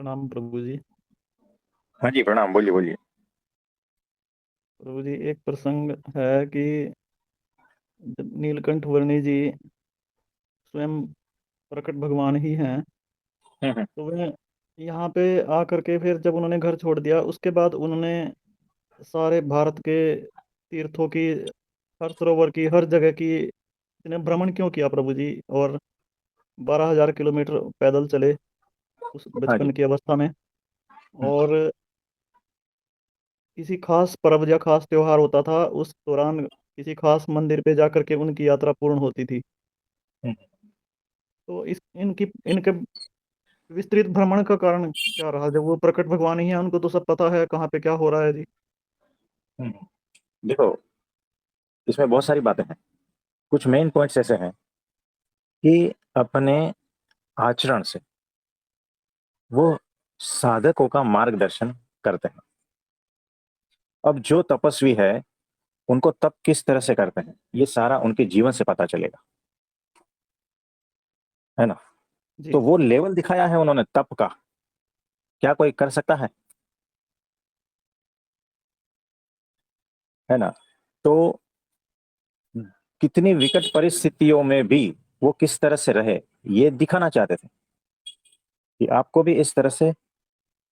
प्रणाम प्रभु जी। हाँ जी, प्रणाम। बोलिए बोलिए। प्रभु जी, एक प्रसंग है कि जब नीलकंठ वर्णी जी स्वयं प्रकट भगवान ही हैं, हम्म। तो वह यहाँ पे आकर के फिर जब उन्होंने घर छोड़ दिया, उसके बाद उन्होंने सारे भारत के तीर्थों की, हर सरोवर की, हर जगह की इन्हें भ्रमण क्यों किया प्रभु जी? और 12,000 किलोमीटर पैदल चले उस हाँ जी। बचपन की अवस्था में। और किसी खास पर्व या खास त्योहार होता था, उस दौरान किसी खास मंदिर पे जाकर के उनकी यात्रा पूर्ण होती थी। हम्म, तो इस इनकी इनके विस्तृत भ्रमण का कारण क्या रहा? जब वो प्रकट भगवान ही है, उनको तो सब पता है कहाँ पे क्या हो रहा है जी। हम्म। देखो, इसमें बहुत सारी बातें हैं। कुछ मेन पॉइंट्स ऐसे हैं कि अपने आचरण से वो साधकों का मार्गदर्शन करते हैं। अब जो तपस्वी है उनको तप किस तरह से करते हैं ये सारा उनके जीवन से पता चलेगा, है ना। तो जी। वो लेवल दिखाया है उन्होंने तप का, क्या कोई कर सकता है ना। तो कितनी विकट परिस्थितियों में भी वो किस तरह से रहे ये दिखाना चाहते थे कि आपको भी इस तरह से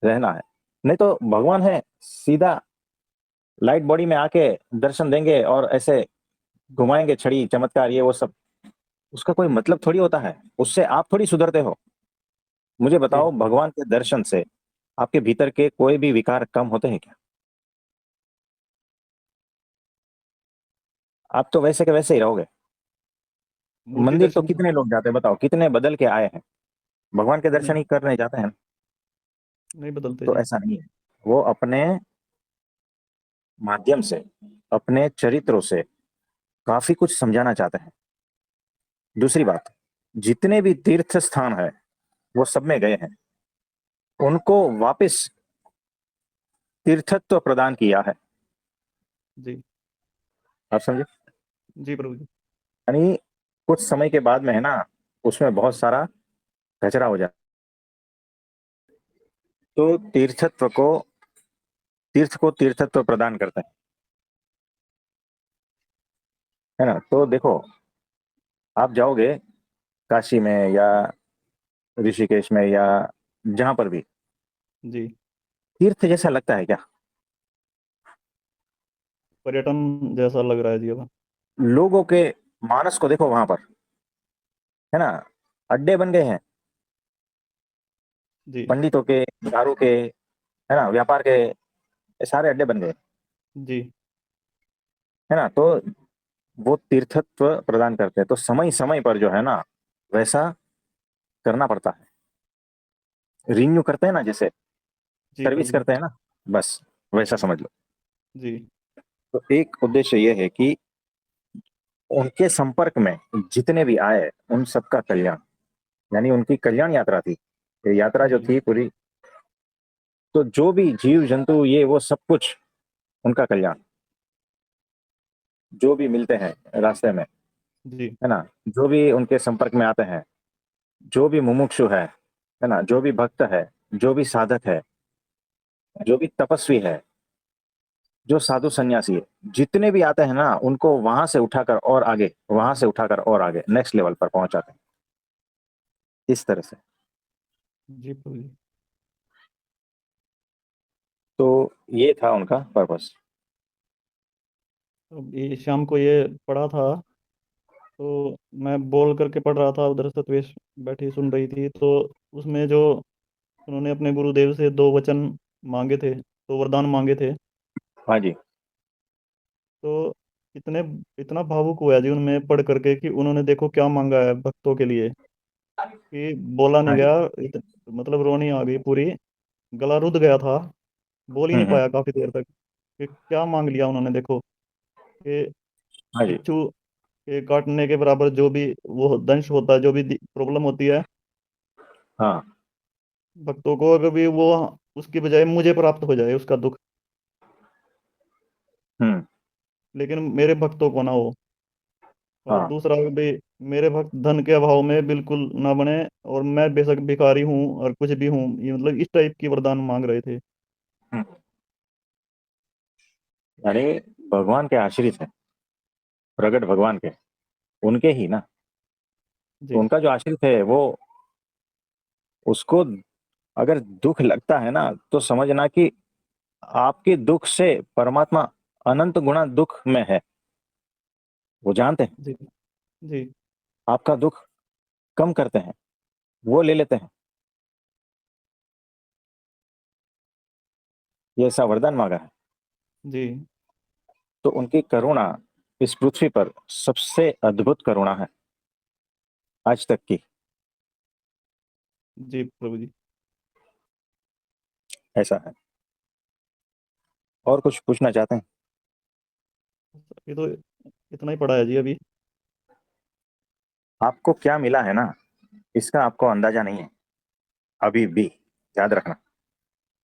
रहना है। नहीं तो भगवान है सीधा लाइट बॉडी में आके दर्शन देंगे और ऐसे घुमाएंगे छड़ी चमत्कार ये वो सब, उसका कोई मतलब थोड़ी होता है। उससे आप थोड़ी सुधरते हो। मुझे जी। बताओ, भगवान के दर्शन से आपके भीतर के कोई भी विकार कम होते हैं क्या? आप तो वैसे के वैसे ही रहोगे। मूर्ति मंदिर तो दर्शन से कितने लोग जाते हैं बताओ, कितने बदल के आए हैं। भगवान के दर्शन नहीं, ही करने जाते हैं। नहीं बदलते तो जी। ऐसा नहीं है। वो अपने माध्यम से, अपने चरित्रों से काफी कुछ समझाना चाहते हैं। दूसरी बात, जितने भी तीर्थ स्थान है वो सब में गए हैं, उनको वापस तीर्थत्व प्रदान किया है। जी। आप समझे। जी प्रभु जी। यानी कुछ समय के बाद में है ना, उसमें बहुत सारा कचरा हो जाता है। तो तीर्थ को तीर्थत्व प्रदान करते हैं, है ना। तो देखो, आप जाओगे काशी में या ऋषिकेश में या जहां पर भी, जी। तीर्थ जैसा लगता है क्या? पर्यटन जैसा लग रहा है जी अब। लोगों के मानस को देखो वहां पर, है ना। अड्डे बन गए हैं जी। पंडितों के, दारू के, है ना, व्यापार के, ये सारे अड्डे बन गए, जी। है ना। तो वो तीर्थत्व प्रदान करते हैं, तो समय समय पर जो है ना वैसा करना पड़ता है। रिन्यू करते हैं ना, जैसे जी सर्विस प्रभु जी। करते हैं ना, बस वैसा समझ लो। जी। तो एक उद्देश्य ये है कि उनके संपर्क में जितने भी आए उन सबका कल्याण, यानी उनकी कल्याण यात्रा थी ये यात्रा जो जी। थी पूरी। तो जो भी जीव जंतु ये वो सब कुछ उनका कल्याण, जो भी मिलते हैं रास्ते में, जी। है ना, जो भी उनके संपर्क में आते हैं, जो भी मुमुक्षु है ना, जो भी भक्त है, जो भी साधक है, जो भी तपस्वी है, जो साधु सन्यासी है, जितने भी आते हैं ना उनको वहां से उठाकर और आगे, वहां से उठाकर और आगे नेक्स्ट लेवल पर पहुंचाते हैं, इस तरह से। जी प्रभु जी। तो ये था उनका पर्पस। अब ये शाम को ये पढ़ा था, तो मैं बोल करके पढ़ रहा था, उधर सतवेश बैठी सुन रही थी। तो उसमें जो उन्होंने अपने गुरुदेव से दो वचन मांगे थे, दो वरदान मांगे थे, हाँ जी। तो इतने इतना भावुक हुआ जी उनमें पढ़ करके कि उन्होंने देखो क्या मांगा है भक्तों के लिए, कि बोला नहीं हाँ जी। गया। मतलब रोनी आ गई पूरी, गला रुध गया था, बोल ही नहीं हम्म। पाया काफी देर तक कि क्या मांग लिया उन्होंने देखो। कि हाँ जी। बिच्छू के काटने के बराबर जो भी वो दंश होता है, जो भी प्रॉब्लम होती है हाँ। भक्तों को, अगर भी वो उसकी बजाय मुझे प्राप्त हो जाए उसका दुख, हम्म। लेकिन मेरे भक्तों को ना हो। और हाँ। दूसरा भी, मेरे भक्त धन के अभाव में बिल्कुल ना बने, और मैं बेशक भिखारी हूँ और कुछ भी हूँ, ये मतलब इस टाइप की वरदान मांग रहे थे। हम्म। अरे, भगवान के आश्रित है, प्रगट भगवान के, उनके ही ना। तो जी उनका जो आश्रित है वो, उसको अगर दुख लगता है ना, तो समझना कि आपके दुख से परमात्मा अनंत गुणा दुख में है। वो जानते हैं, जी जी आपका दुख कम करते हैं, वो ले लेते हैं। ये ऐसा वरदान मांगा है। जी तो उनकी करुणा इस पृथ्वी पर सबसे अद्भुत करुणा है आज तक की। जी प्रभु जी। ऐसा है। और कुछ पूछना चाहते हैं? ये तो इतना ही पड़ा है जी अभी। आपको क्या मिला है ना, इसका आपको अंदाजा नहीं है अभी भी, याद रखना।